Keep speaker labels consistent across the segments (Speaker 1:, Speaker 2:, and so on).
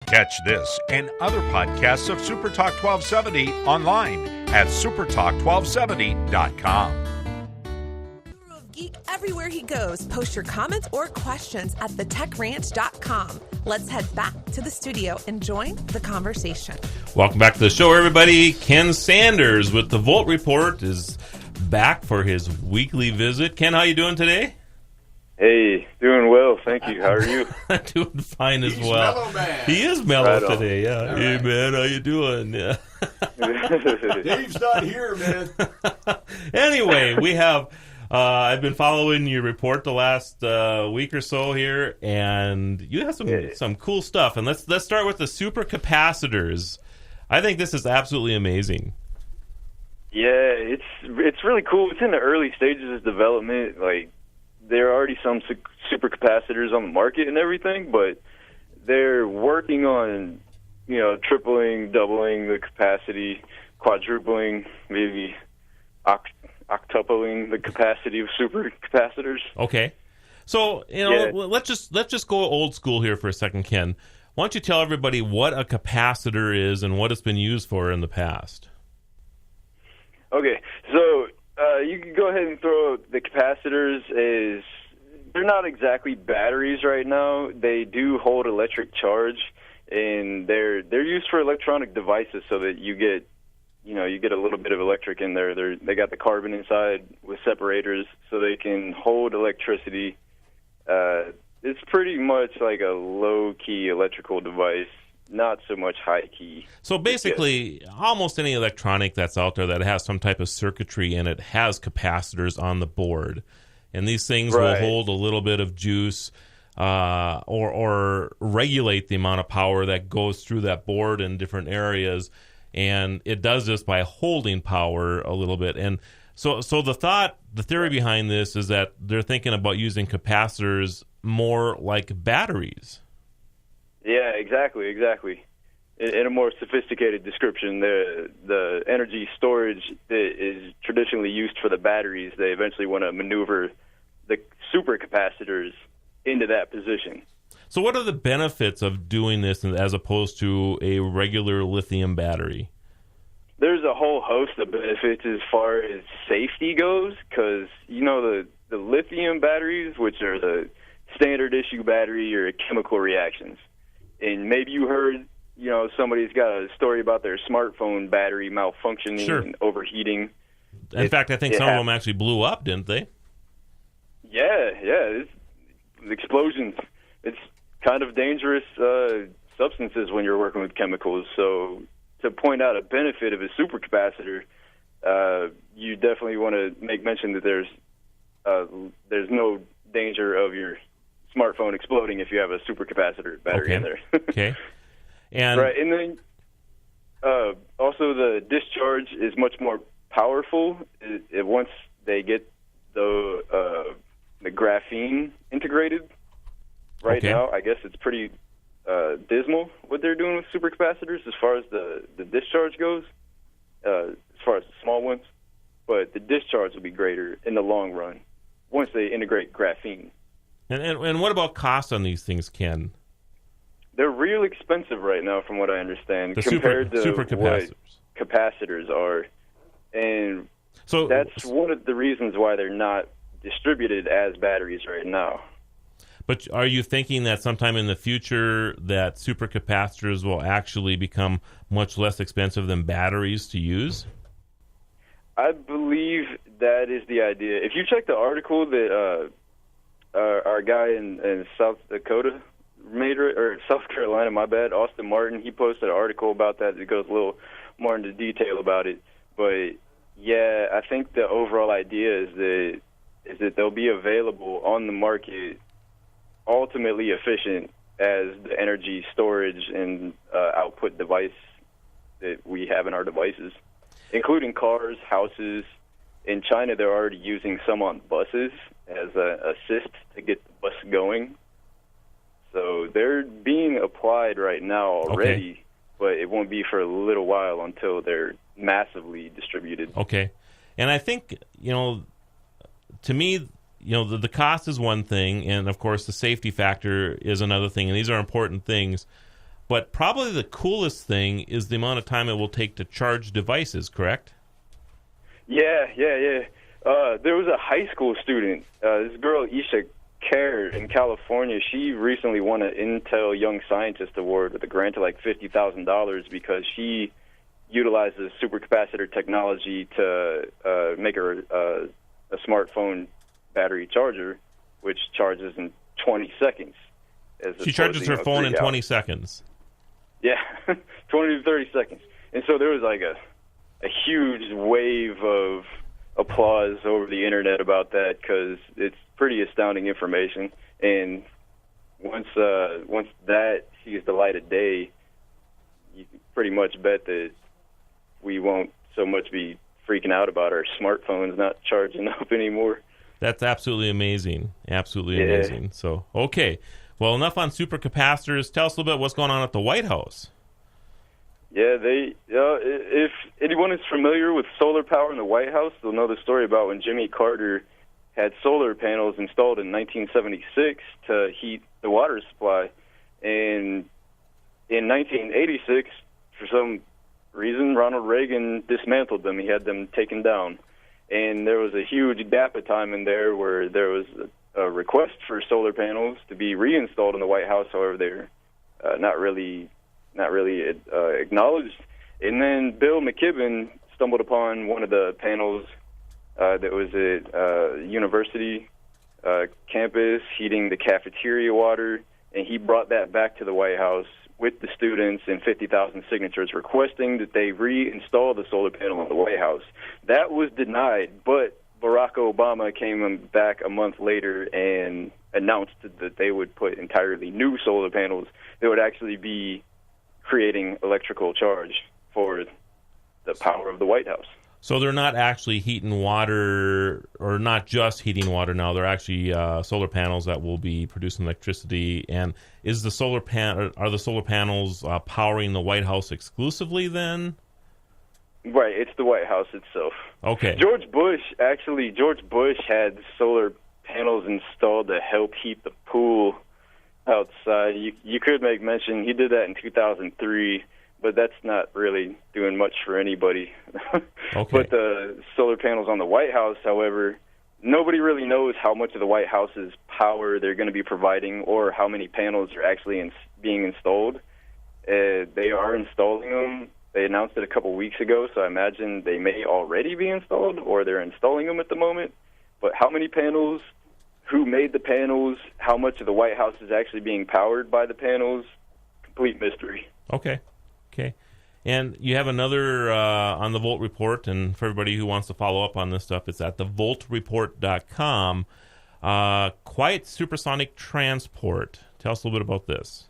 Speaker 1: Catch this and other podcasts of Super Talk 1270 online at supertalk1270.com.
Speaker 2: Geek everywhere he goes. Post your comments or questions at thetechranch.com. Let's head back to the studio and join the conversation.
Speaker 3: Welcome back to the show, everybody. Ken Sanders with the Volt Report is back for his weekly visit. Ken, how you doing today?
Speaker 4: Hey, doing well, thank you. How are you?
Speaker 3: Doing fine as
Speaker 5: He's
Speaker 3: well.
Speaker 5: mellow, man.
Speaker 3: He is mellow
Speaker 4: Right on.
Speaker 3: today, yeah.
Speaker 5: All
Speaker 3: Hey,
Speaker 5: right.
Speaker 3: man, how you doing? Yeah.
Speaker 5: Dave's not here, man.
Speaker 3: Anyway, we have... I've been following your report the last week or so here, and you have some cool stuff. And let's start with the supercapacitors. I think this is absolutely amazing.
Speaker 4: Yeah, it's really cool. It's in the early stages of development. Like, there are already some supercapacitors on the market and everything, but they're working on, tripling, doubling the capacity, quadrupling, maybe octupling the capacity of supercapacitors.
Speaker 3: Okay. So, let's just go old school here for a second, Ken. Why don't you tell everybody what a capacitor is and what it's been used for in the past?
Speaker 4: Okay, so you can go ahead and throw the capacitors as they're not exactly batteries right now. They do hold electric charge, and they're used for electronic devices so that you get a little bit of electric in there. They got the carbon inside with separators so they can hold electricity. It's pretty much like a low-key electrical device, not so much high-key.
Speaker 3: So basically, almost any electronic that's out there that has some type of circuitry in it has capacitors on the board. And these things will hold a little bit of juice or regulate the amount of power that goes through that board in different areas. And it does this by holding power a little bit. And so the theory behind this is that they're thinking about using capacitors more like batteries.
Speaker 4: Yeah, exactly. In a more sophisticated description, the energy storage that is traditionally used for the batteries, they eventually want to maneuver the supercapacitors into that position.
Speaker 3: So what are the benefits of doing this as opposed to a regular lithium battery?
Speaker 4: There's a whole host of benefits as far as safety goes, because, the lithium batteries, which are the standard issue battery, are chemical reactions. And maybe you heard, somebody's got a story about their smartphone battery malfunctioning and overheating.
Speaker 3: In fact, I think some of them actually blew up, didn't they?
Speaker 4: Yeah. It's explosions. It's kind of dangerous substances when you're working with chemicals. So to point out a benefit of a supercapacitor, you definitely want to make mention that there's no danger of your smartphone exploding if you have a supercapacitor battery in there.
Speaker 3: Okay. And
Speaker 4: and then also the discharge is much more powerful. Once they get the graphene integrated. Right now, I guess it's pretty dismal what they're doing with supercapacitors as far as the discharge goes, as far as the small ones. But the discharge will be greater in the long run once they integrate graphene.
Speaker 3: And what about cost on these things, Ken?
Speaker 4: They're real expensive right now, from what I understand, compared to
Speaker 3: supercapacitors.
Speaker 4: what capacitors are. And
Speaker 3: so
Speaker 4: that's one of the reasons why they're not distributed as batteries right now.
Speaker 3: But are you thinking that sometime in the future that supercapacitors will actually become much less expensive than batteries to use?
Speaker 4: I believe that is the idea. If you check the article that our guy in South Dakota made, or South Carolina, my bad, Austin Martin, he posted an article about that. It goes a little more into detail about it. But yeah, I think the overall idea is that they'll be available on the market, ultimately efficient as the energy storage and output device that we have in our devices, including cars, houses. In China, they're already using some on buses as an assist to get the bus going. So they're being applied right now already, but it won't be for a little while until they're massively distributed.
Speaker 3: Okay. And I think, to me, the cost is one thing, and of course the safety factor is another thing, and these are important things. But probably the coolest thing is the amount of time it will take to charge devices, correct?
Speaker 4: Yeah. There was a high school student, this girl, Isha Kerr in California. She recently won an Intel Young Scientist Award with a grant of like $50,000 because she utilizes supercapacitor technology to make a smartphone battery charger, which charges in 20 seconds.
Speaker 3: She charges her phone in 20 seconds.
Speaker 4: Yeah, 20 to 30 seconds. And so there was like a huge wave of applause over the internet about that because it's pretty astounding information. And once that sees the light of day, you can pretty much bet that we won't so much be freaking out about our smartphones not charging up anymore.
Speaker 3: That's absolutely amazing. Absolutely amazing. So, okay. Well, enough on supercapacitors. Tell us a little bit what's going on at the White House.
Speaker 4: Yeah, if anyone is familiar with solar power in the White House, they'll know the story about when Jimmy Carter had solar panels installed in 1976 to heat the water supply. And in 1986, for some reason, Ronald Reagan dismantled them. He had them taken down. And there was a huge gap of time in there where there was a request for solar panels to be reinstalled in the White House. However, they're not really acknowledged. And then Bill McKibben stumbled upon one of the panels that was at university campus heating the cafeteria water, and he brought that back to the White House with the students and 50,000 signatures requesting that they reinstall the solar panel in the White House. That was denied, but Barack Obama came back a month later and announced that they would put entirely new solar panels that would actually be creating electrical charge for the power of the White House.
Speaker 3: So they're not actually heating water, or not just heating water now. They're actually solar panels that will be producing electricity. And is the are the solar panels powering the White House exclusively then?
Speaker 4: Right, it's the White House itself.
Speaker 3: Okay.
Speaker 4: George Bush had solar panels installed to help heat the pool outside. You could make mention he did that in 2003, but that's not really doing much for anybody.
Speaker 3: Okay.
Speaker 4: But the solar panels on the White House, however, nobody really knows how much of the White House's power they're going to be providing or how many panels are actually being installed. They are installing them. They announced it a couple weeks ago, so I imagine they may already be installed or they're installing them at the moment. But how many panels, who made the panels, how much of the White House is actually being powered by the panels, complete mystery.
Speaker 3: Okay. And you have another on the Volt Report, and for everybody who wants to follow up on this stuff, it's at thevoltreport.com. Quiet Supersonic Transport. Tell us a little bit about this.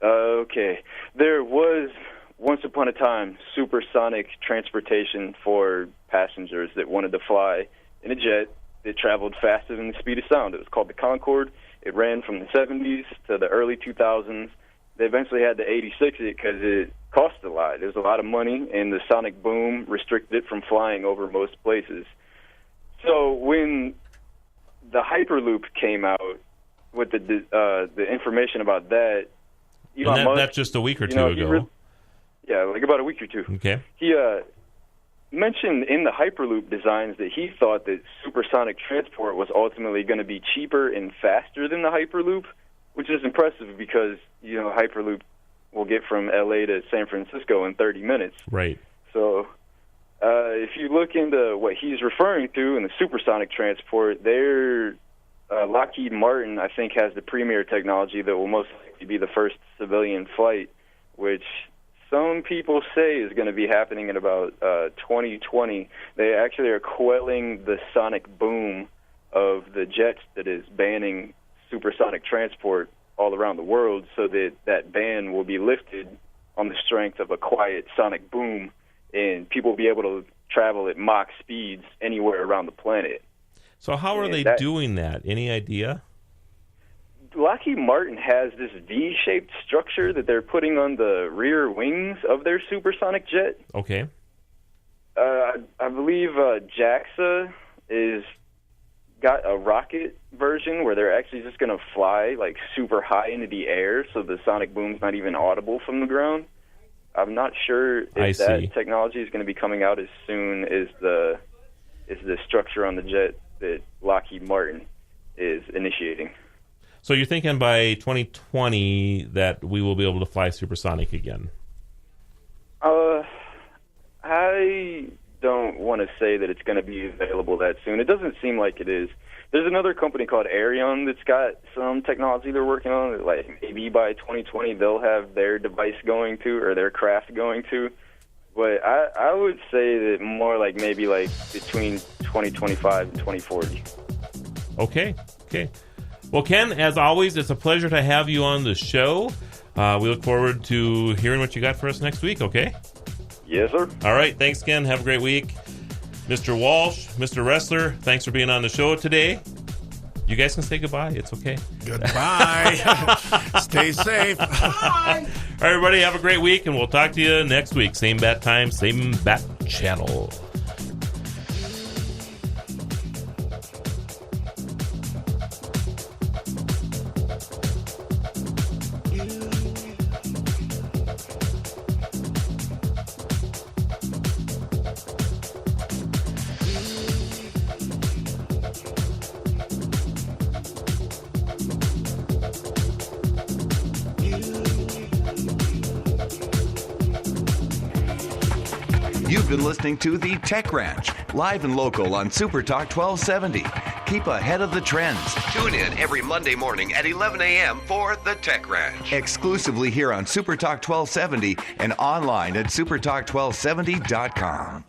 Speaker 4: Okay. There was, once upon a time, supersonic transportation for passengers that wanted to fly in a jet that traveled faster than the speed of sound. It was called the Concorde. It ran from the 70s to the early 2000s. They eventually had to 86 it because it cost a lot. There was a lot of money, and the sonic boom restricted it from flying over most places. So when the Hyperloop came out with the information about that, Elon Musk,
Speaker 3: that's just a week or two ago.
Speaker 4: Like about a week or two.
Speaker 3: Okay.
Speaker 4: He mentioned in the Hyperloop designs that he thought that supersonic transport was ultimately going to be cheaper and faster than the Hyperloop, which is impressive because, Hyperloop will get from L.A. to San Francisco in 30 minutes.
Speaker 3: Right.
Speaker 4: So if you look into what he's referring to in the supersonic transport, Lockheed Martin, I think, has the premier technology that will most likely be the first civilian flight, which some people say is going to be happening in about 2020. They actually are quelling the sonic boom of the jets that is banning supersonic transport all around the world, so that ban will be lifted on the strength of a quiet sonic boom, and people will be able to travel at Mach speeds anywhere around the planet.
Speaker 3: So how are they doing that? Any idea?
Speaker 4: Lockheed Martin has this V-shaped structure that they're putting on the rear wings of their supersonic jet.
Speaker 3: Okay.
Speaker 4: I believe JAXA is got a rocket version where they're actually just going to fly like super high into the air, so the sonic boom's not even audible from the ground. I'm not sure if that technology is going to be coming out as soon as the structure on the jet that Lockheed Martin is initiating.
Speaker 3: So you're thinking by 2020 that we will be able to fly supersonic again?
Speaker 4: I don't want to say that it's going to be available that soon. It doesn't seem like it is. There's another company called Arion that's got some technology they're working on that, like, maybe by 2020 they'll have their device going to, or their craft going to. But I would say that more like maybe like between 2025 and 2040.
Speaker 3: Okay. Well, Ken, as always, it's a pleasure to have you on the show. We look forward to hearing what you got for us next week, okay?
Speaker 4: Yes, sir.
Speaker 3: All right. Thanks, Ken. Have a great week. Mr. Walsh, Mr. Wrestler, thanks for being on the show today. You guys can say goodbye. It's okay.
Speaker 6: Goodbye. Stay safe. Bye.
Speaker 3: All right, everybody. Have a great week, and we'll talk to you next week. Same bat time, same bat channel.
Speaker 7: You've been listening to The Tech Ranch, live and local on Supertalk 1270. Keep ahead of the trends.
Speaker 8: Tune in every Monday morning at 11 a.m. for The Tech Ranch.
Speaker 7: Exclusively here on Supertalk 1270 and online at supertalk1270.com.